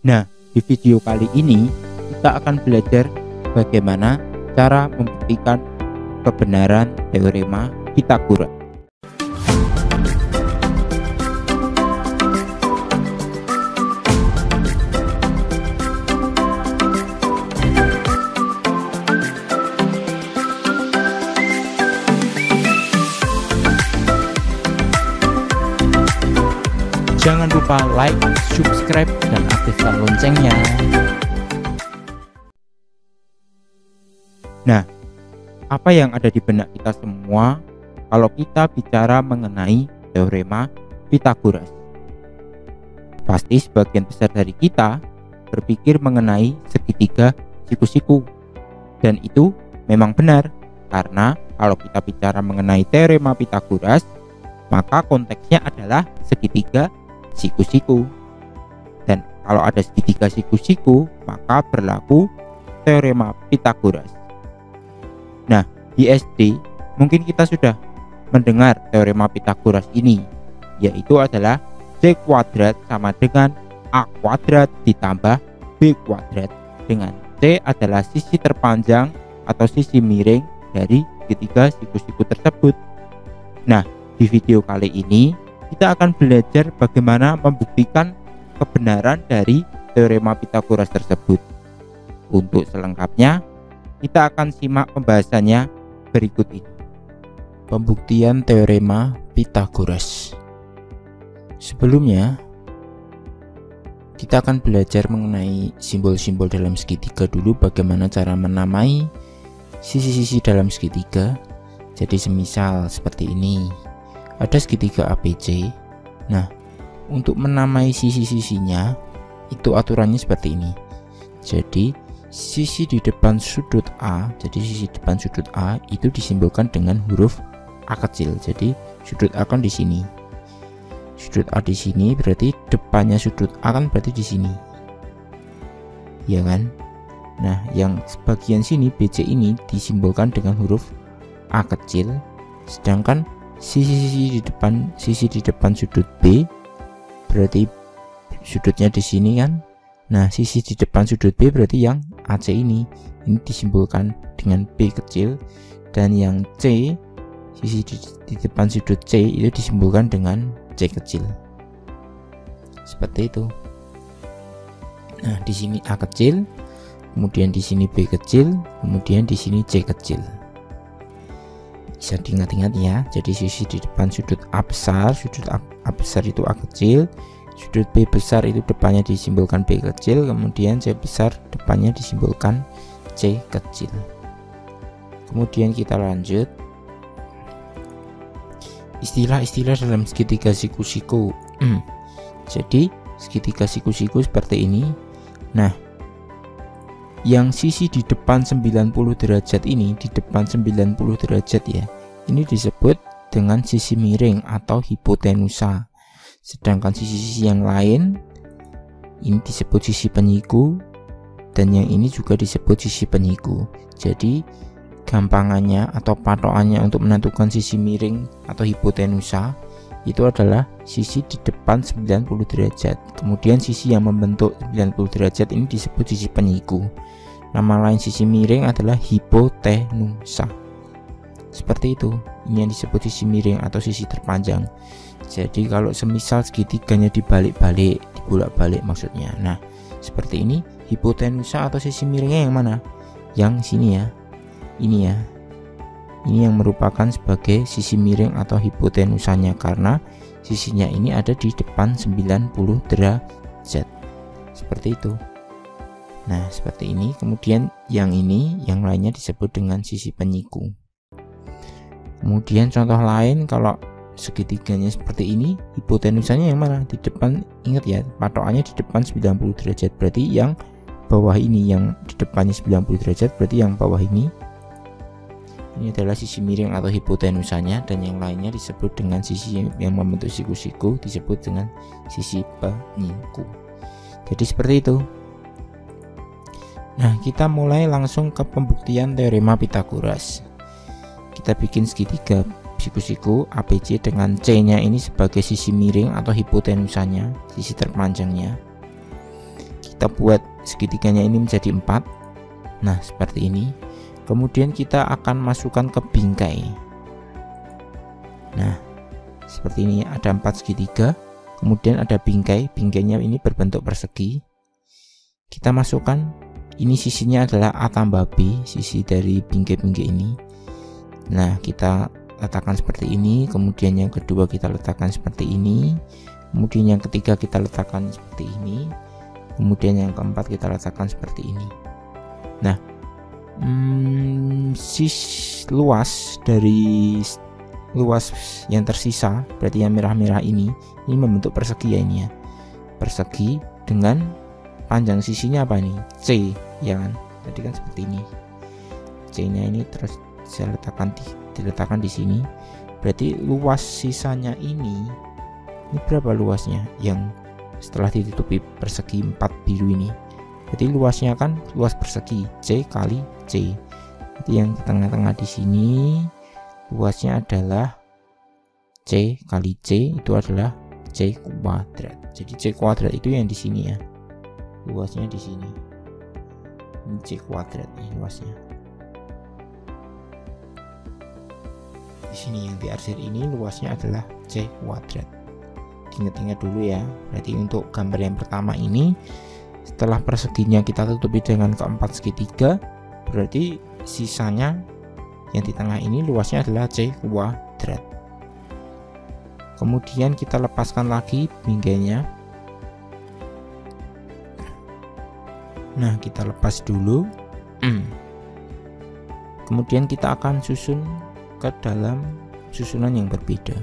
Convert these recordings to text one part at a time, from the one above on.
Nah, di video kali ini kita akan belajar bagaimana cara membuktikan kebenaran teorema Pythagoras. Jangan lupa like, subscribe, dan aktifkan loncengnya. Nah, apa yang ada di benak kita semua kalau kita bicara mengenai teorema Pythagoras? Pasti sebagian besar dari kita berpikir mengenai segitiga siku-siku. Dan itu memang benar, karena kalau kita bicara mengenai teorema Pythagoras, maka konteksnya adalah segitiga siku-siku. Dan kalau ada segitiga siku-siku, maka berlaku teorema Pythagoras. Nah, di SD mungkin kita sudah mendengar teorema Pythagoras ini, yaitu adalah C kuadrat sama dengan A kuadrat ditambah B kuadrat, dengan C adalah sisi terpanjang atau sisi miring dari segitiga siku-siku tersebut. Nah, di video kali ini kita akan belajar bagaimana membuktikan kebenaran dari teorema Pythagoras tersebut. Untuk selengkapnya, kita akan simak pembahasannya berikut ini. Pembuktian teorema Pythagoras. Sebelumnya, kita akan belajar mengenai simbol-simbol dalam segitiga dulu, bagaimana cara menamai sisi-sisi dalam segitiga. Jadi semisal seperti ini, ada segitiga ABC. Nah, untuk menamai sisi-sisinya itu aturannya seperti ini. Jadi sisi di depan sudut A, jadi sisi depan sudut A itu disimbolkan dengan huruf A kecil. Jadi sudut A kan di sini. Sudut A di sini berarti depannya sudut A kan berarti di sini. Ya kan? Nah, yang sebagian sini BC ini disimbolkan dengan huruf A kecil, sedangkan sisi di depan sudut B berarti sudutnya di sini kan. Nah, sisi di depan sudut B berarti yang AC ini disimbolkan dengan B kecil, dan yang C, sisi di depan sudut C itu disimbolkan dengan C kecil. Seperti itu. Nah, di sini A kecil, kemudian di sini B kecil, kemudian di sini C kecil. Bisa diingat-ingat ya. Jadi sisi di depan sudut A besar, sudut A besar itu A kecil, sudut B besar itu depannya disimbolkan B kecil, kemudian C besar depannya disimbolkan C kecil. Kemudian kita lanjut. Istilah-istilah dalam segitiga siku-siku. Jadi segitiga siku-siku seperti ini. Nah, yang sisi di depan 90 derajat ini, di depan 90 derajat ya, ini disebut dengan sisi miring atau hipotenusa. Sedangkan sisi-sisi yang lain ini disebut sisi penyiku, dan yang ini juga disebut sisi penyiku. Jadi gampangannya atau patokannya untuk menentukan sisi miring atau hipotenusa itu adalah sisi di depan 90 derajat. Kemudian sisi yang membentuk 90 derajat ini disebut sisi penyiku. Nama lain sisi miring adalah hipotenusa. Seperti itu. Ini yang disebut sisi miring atau sisi terpanjang. Jadi kalau semisal segitiganya dibalik-balik, dibolak-balik maksudnya. Nah, seperti ini hipotenusa atau sisi miringnya yang mana? Yang sini ya. Ini ya. Ini yang merupakan sebagai sisi miring atau hipotenusanya, karena sisinya ini ada di depan 90 derajat. Seperti itu. Nah, seperti ini. Kemudian yang ini, yang lainnya disebut dengan sisi penyiku. Kemudian contoh lain, kalau segitiganya seperti ini, hipotenusanya yang mana? Di depan, ingat ya, patokannya di depan 90 derajat. Berarti yang bawah ini, yang di depannya 90 derajat, berarti yang bawah ini adalah sisi miring atau hipotenusanya, dan yang lainnya disebut dengan sisi yang membentuk siku-siku, disebut dengan sisi penyiku. Jadi seperti itu. Nah, kita mulai langsung ke pembuktian teorema Pythagoras. Kita bikin segitiga siku-siku ABC dengan C-nya ini sebagai sisi miring atau hipotenusanya, sisi terpanjangnya. Kita kita buat segitiganya ini menjadi 4. Nah seperti ini. Kemudian kita akan masukkan ke bingkai. Nah seperti ini, ada 4 segitiga, kemudian ada bingkai. Bingkainya ini berbentuk persegi. Kita masukkan, ini sisinya adalah A tambah B, sisi dari bingkai-bingkai ini. Nah kita letakkan seperti ini, kemudian yang kedua kita letakkan seperti ini, kemudian yang ketiga kita letakkan seperti ini, kemudian yang keempat kita letakkan seperti ini. Nah luas dari luas yang tersisa, berarti yang merah-merah ini membentuk persegi ya, ini ya, persegi dengan panjang sisinya apa nih, C ya kan, tadi kan seperti ini, C nya ini terus saya diletakkan di sini. Berarti luas sisanya ini berapa luasnya yang setelah ditutupi persegi 4 biru ini? Jadi luasnya kan luas persegi C kali C. Jadi yang di tengah-tengah di sini luasnya adalah C kali C, itu adalah C kuadrat. Jadi C kuadrat itu yang di sini ya, luasnya di sini. Ini C kuadrat nih luasnya. Di sini yang diarsir ini luasnya adalah C kuadrat. Ingat-ingat dulu ya. Berarti untuk gambar yang pertama ini, setelah perseginya kita tutupi dengan keempat segitiga, berarti sisanya yang di tengah ini luasnya adalah C kuadrat. Kemudian kita lepaskan lagi bingkainya. Nah kita lepas dulu. Kemudian kita akan susun ke dalam susunan yang berbeda.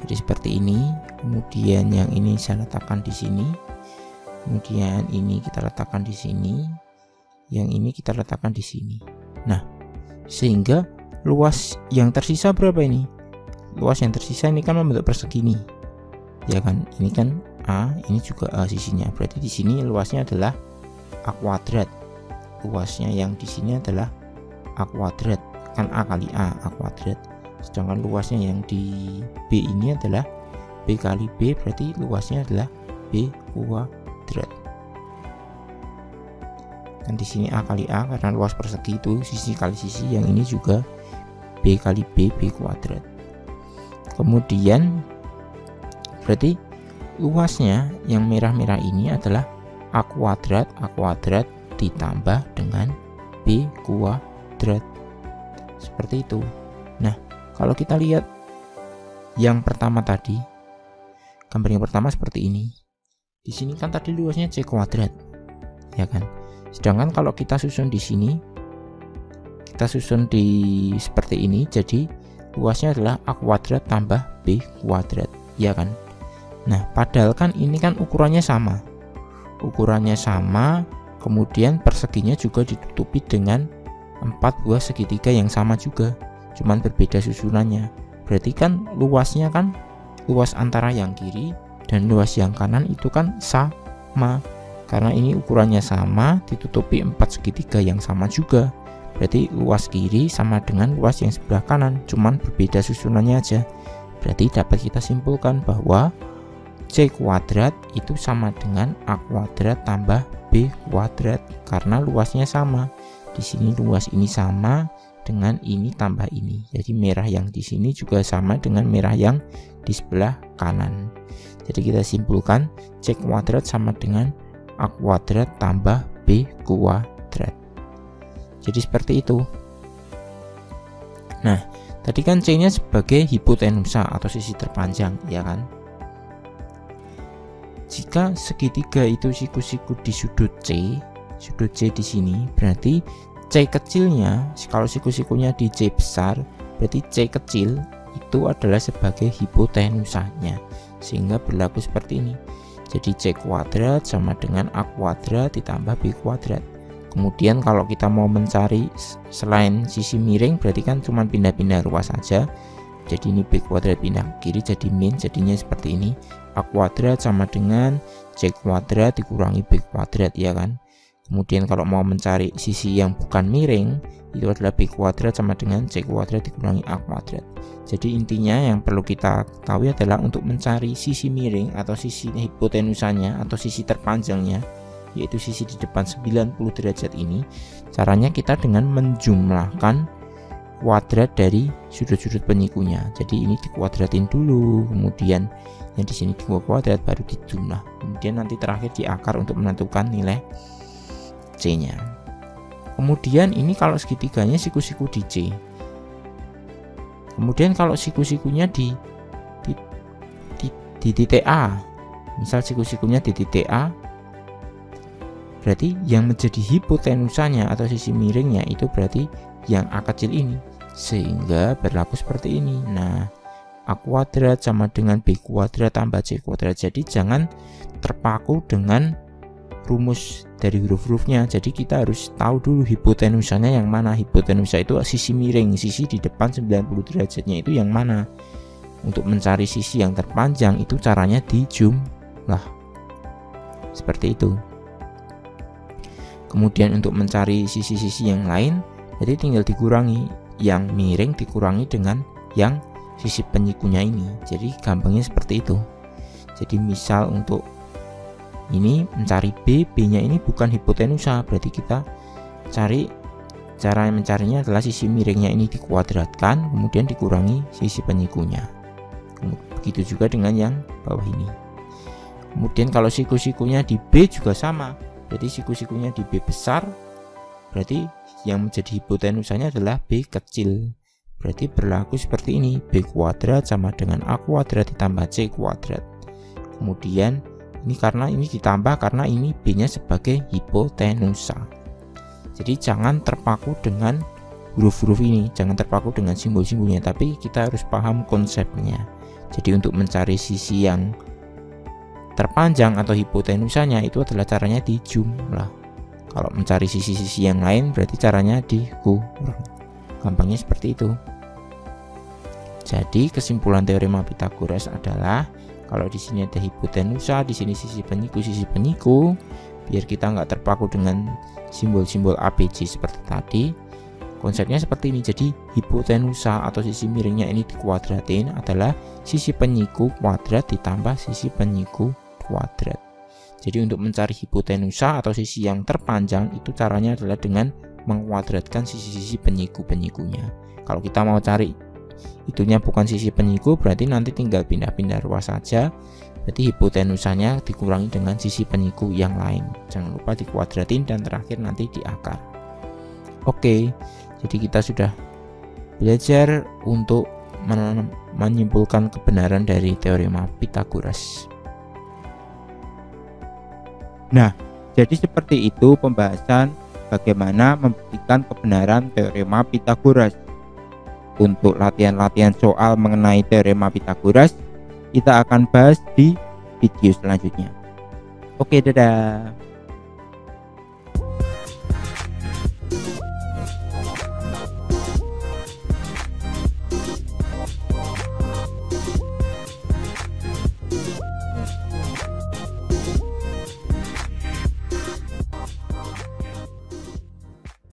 Jadi seperti ini. Kemudian yang ini saya letakkan di sini. Kemudian ini kita letakkan di sini, yang ini kita letakkan di sini. Nah, sehingga luas yang tersisa berapa ini? Luas yang tersisa ini kan membentuk persegi nih, ya kan? Ini kan A, ini juga A sisinya. Berarti di sini luasnya adalah A kuadrat. Luasnya yang di sini adalah A kuadrat, kan A kali A kuadrat. Sedangkan luasnya yang di B ini adalah B kali B, berarti luasnya adalah B kuadrat. Kan di sini A kali A karena luas persegi itu sisi kali sisi, yang ini juga B kali B, B kuadrat. Kemudian berarti luasnya yang merah-merah ini adalah A kuadrat ditambah dengan B kuadrat. Seperti itu. Nah, kalau kita lihat yang pertama tadi, gambar yang pertama seperti ini. Di sini kan tadi luasnya C kuadrat, ya kan? Sedangkan kalau kita susun di sini, kita susun di seperti ini, jadi luasnya adalah A kuadrat tambah B kuadrat, ya kan? Nah, padahal kan ini kan ukurannya sama. Ukurannya sama, kemudian perseginya juga ditutupi dengan 4 buah segitiga yang sama juga, cuman berbeda susunannya. Berarti kan luasnya kan, luas antara yang kiri dan luas yang kanan itu kan sama, karena ini ukurannya sama, ditutupi 4 segitiga yang sama juga. Berarti luas kiri sama dengan luas yang sebelah kanan, cuman berbeda susunannya aja. Berarti dapat kita simpulkan bahwa C kuadrat itu sama dengan A kuadrat tambah B kuadrat, karena luasnya sama. Di sini luas ini sama dengan ini tambah ini, jadi merah yang di sini juga sama dengan merah yang di sebelah kanan. Jadi kita simpulkan C kuadrat sama dengan A kuadrat tambah B kuadrat. Jadi seperti itu. Nah, tadi kan C nya sebagai hipotenusa atau sisi terpanjang, ya kan? Jika segitiga itu siku-siku di sudut C di sini, berarti C kecilnya, kalau siku-sikunya di C besar, berarti C kecil itu adalah sebagai hipotenusanya, sehingga berlaku seperti ini. Jadi C kuadrat sama dengan A kuadrat ditambah B kuadrat. Kemudian kalau kita mau mencari selain sisi miring, berarti kan cuma pindah-pindah ruas saja. Jadi ini B kuadrat pindah ke kiri jadi min, jadinya seperti ini. A kuadrat sama dengan C kuadrat dikurangi B kuadrat, ya kan? Kemudian kalau mau mencari sisi yang bukan miring, itu adalah B kuadrat sama dengan C kuadrat dikurangi A kuadrat. Jadi intinya yang perlu kita ketahui adalah untuk mencari sisi miring atau sisi hipotenusanya atau sisi terpanjangnya, yaitu sisi di depan 90 derajat ini, caranya kita dengan menjumlahkan kuadrat dari sudut-sudut penyikunya. Jadi ini dikuadratin dulu, kemudian yang di sini dua kuadrat baru dijumlah. Kemudian nanti terakhir di akar untuk menentukan nilai C-nya. Kemudian ini kalau segitiganya siku-siku di C. Kemudian kalau siku-sikunya di titik A, misal siku-sikunya di titik A, berarti yang menjadi hipotenusanya atau sisi miringnya itu berarti yang A kecil ini, sehingga berlaku seperti ini. Nah, A kuadrat sama dengan B kuadrat tambah C kuadrat. Jadi jangan terpaku dengan rumus dari huruf-hurufnya. Jadi kita harus tahu dulu hipotenusanya yang mana. Hipotenusa itu sisi miring, sisi di depan 90 derajatnya itu yang mana. Untuk mencari sisi yang terpanjang itu caranya dijumlah. Seperti itu. Kemudian untuk mencari sisi-sisi yang lain, jadi tinggal dikurangi. Yang miring dikurangi dengan yang sisi penyikunya ini. Jadi gampangnya seperti itu. Jadi misal untuk ini mencari B, B-nya ini bukan hipotenusa, berarti kita cari, cara mencarinya adalah sisi miringnya ini dikuadratkan, kemudian dikurangi sisi penyikunya. Begitu juga dengan yang bawah ini. Kemudian kalau siku-sikunya di B juga sama, jadi siku-sikunya di B besar, berarti yang menjadi hipotenusanya adalah B kecil. Berarti berlaku seperti ini, B kuadrat sama dengan A kuadrat ditambah C kuadrat. Kemudian ini karena ini ditambah karena ini B-nya sebagai hipotenusa. Jadi jangan terpaku dengan huruf-huruf ini, jangan terpaku dengan simbol-simbolnya, tapi kita harus paham konsepnya. Jadi untuk mencari sisi yang terpanjang atau hipotenusanya itu adalah caranya dijumlah. Kalau mencari sisi-sisi yang lain berarti caranya dikurang. Gampangnya seperti itu. Jadi kesimpulan teorema Pythagoras adalah kalau di sini ada hipotenusa, di sini sisi penyiku, biar kita nggak terpaku dengan simbol-simbol ABC seperti tadi. Konsepnya seperti ini. Jadi hipotenusa atau sisi miringnya ini dikuadratin adalah sisi penyiku kuadrat ditambah sisi penyiku kuadrat. Jadi untuk mencari hipotenusa atau sisi yang terpanjang itu caranya adalah dengan mengkuadratkan sisi-sisi penyiku-penyikunya. Kalau kita mau cari itunya bukan sisi penyiku, berarti nanti tinggal pindah-pindah ruas saja. Berarti hipotenusanya dikurangi dengan sisi penyiku yang lain. Jangan lupa dikuadratin dan terakhir nanti di akar. Oke, jadi kita sudah belajar untuk menyimpulkan kebenaran dari teorema Pythagoras. Nah, jadi seperti itu pembahasan bagaimana membuktikan kebenaran teorema Pythagoras. Untuk latihan-latihan soal mengenai teorema Pythagoras, kita akan bahas di video selanjutnya. Oke, dadah.